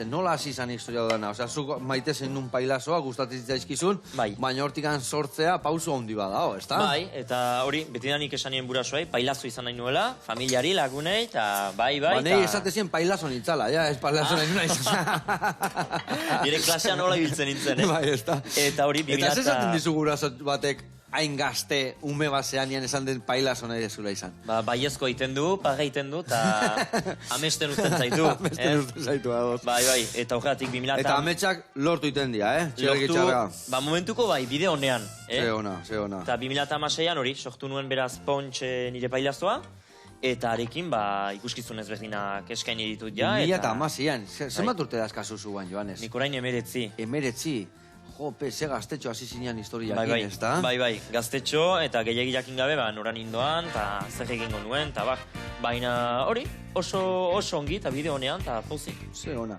Nola hasi izan historia dudana? Osea, zuk maite zen nun pailazoa, gustatzen zaizkizun, baina hortikan sortzea pauso handi badao, ezta? Bai, eta hori, betidanik esan nien burasoei, pailazo izan nahi nuela, familiari, lagunei, eta bai. Ba, nahi esatezien pailazo nintzala, ja, ez pailazo nahi nuna izan. Dire klasean nola ibiltzen nintzen, Bai, ezta. Eta hori, 2000... Eta zezaten dizu guraso batek, hain gazte, ume basean esan den pailazo nahi dezula izan. Ba, baiezko egiten du, paga egiten du, eta amesten uzten zaitu. Amesten uzten zaitu, ados. Bai, eta horretik 2000... Eta ametsak lortu iten dira, Txerrik itxarra. Ba, momentuko bai, bide honean. Ze ona. Eta 2006an hori, sortu nuen beraz Pontx nire pailazoa, eta arekin, ba, ikuskizun ezberdinak eskaini ditut ja. 2006an, zenbat urte dazkazu zuan, Joanes? Nik orain 19. 19? Jope, ze gaztetxo hasi zinean historiakin, ez da? Bai, gaztetxo, eta gehiagi jakin gabe, noran indoan, eta zer egingo nuen, eta baina hori, oso ongi, eta bide honean, eta pozik. Ze ona.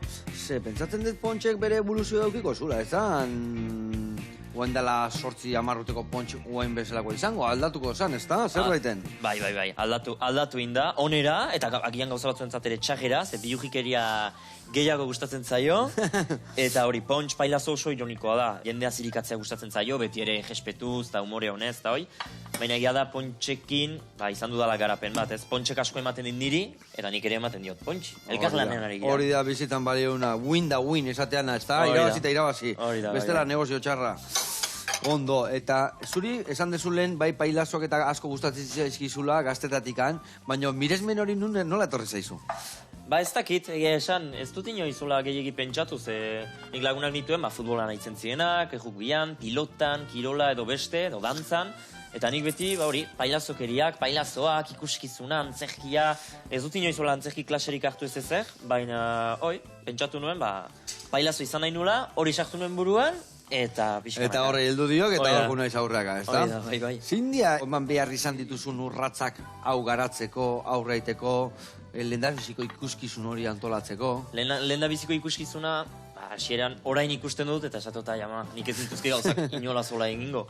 Pentsatzen dut Pontxek bere evoluzio daukiko zula, ez da? Oain dela 8-10 urteko Pontx oain bezalako izango, aldatuko zan, ez da? Zer baiten? Bai, aldatu inda, onera, eta agian gauza batzuentzat ere txagera, ze bilujikeria gehiago gustatzen zaio, eta hori, Pontx pailazo oso ironikoa da. Jendea zirikatzea gustatzen zaio, beti ere jespetuz, eta humore honez, eta hoi. Baina egia da Pontxekin, izan dudala garapen bat, ez? Pontxek asko ematen dit niri, eta nik ere ematen diot Pontx. Elkarlanean ari gira. Hori da bizitan baliouna, win da win esateana, ez da? Irabazi eta irabazi. Bestela negozio txarra. Ondo, eta zuri esan dezulen, bai pailazoak eta asko gustatzen zaizkizula gaztetatikan, baina miresmen hori nola etorri zaizu? Ba ez dakit, egia esan, ez dut inoizula gehiagi pentsatu, ze nik lagunak nituen, futbolan aitzen zienak, rugbian, pilotan, kirola edo beste, edo dantzan, eta nik beti, hori, pailazokeriak, pailazoak, ikuskizuna, antzerkia, ez dut inoizula antzerki klaserik hartu ez ezer, baina, pentsatu nuen, pailazo izan nahi nula, hori sartu nuen buruan, eta pixka. Eta horre heldu diok, eta horko naiz aurreaka, ez da? Bai. Zindia, oman behar izan dituzun urratzak hau garatzeko, aurreiteko, lehendabiziko ikuskizun hori antolatzeko? Lehendabiziko ikuskizuna, hasieran orain ikusten dut, eta esatota, nik ez dituzki gauzak inola zola egingo.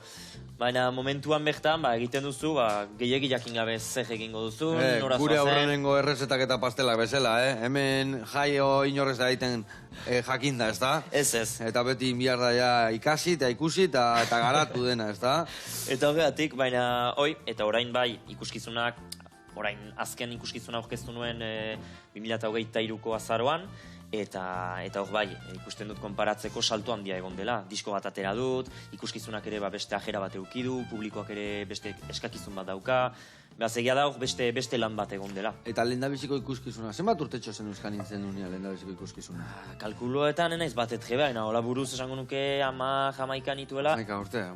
Baina momentuan bertan, egiten duzu, gehiagi jakin gabe zer egingo duzu, nora zoazen. Gure aurrenengo errezetak eta pastelak bezala, Hemen jaio inorrez da egiten jakinda, ez da? Ez. Eta beti inbiar da ikasi eta ikusi eta garatu dena, ez da? Eta horregatik, baina, eta orain bai ikuskizunak, orain azken ikuskizuna aurkeztu nuen 2023ko azaroan, eta hor bai, ikusten dut konparatzeko salto handia egon dela. Disko bat atera dut, ikuskizunak ere beste ajera bat eukidu, publikoak ere beste eskakizun bat dauka, egia da hor beste lan bat egon dela. Eta lehendabiziko ikuskizuna, zenbat urtetxo zen euskan nintzen dunia lehendabiziko ikuskizuna? Kalkuloetan enaiz bat etreba, hola buruz esango nuke 10-11 nituela.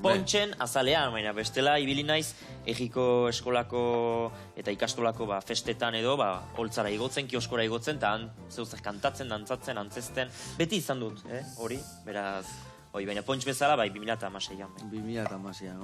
Pontxen azalean, bestela ibili naiz egiko eskolako eta ikastolako festetan edo, holtzara igotzen, kioskora igotzen, eta han zeuzer kantatzen, dantzatzen, antzesten, beti izan dut, hori, beraz, baina Pontx bezala, 2006an. 2006an,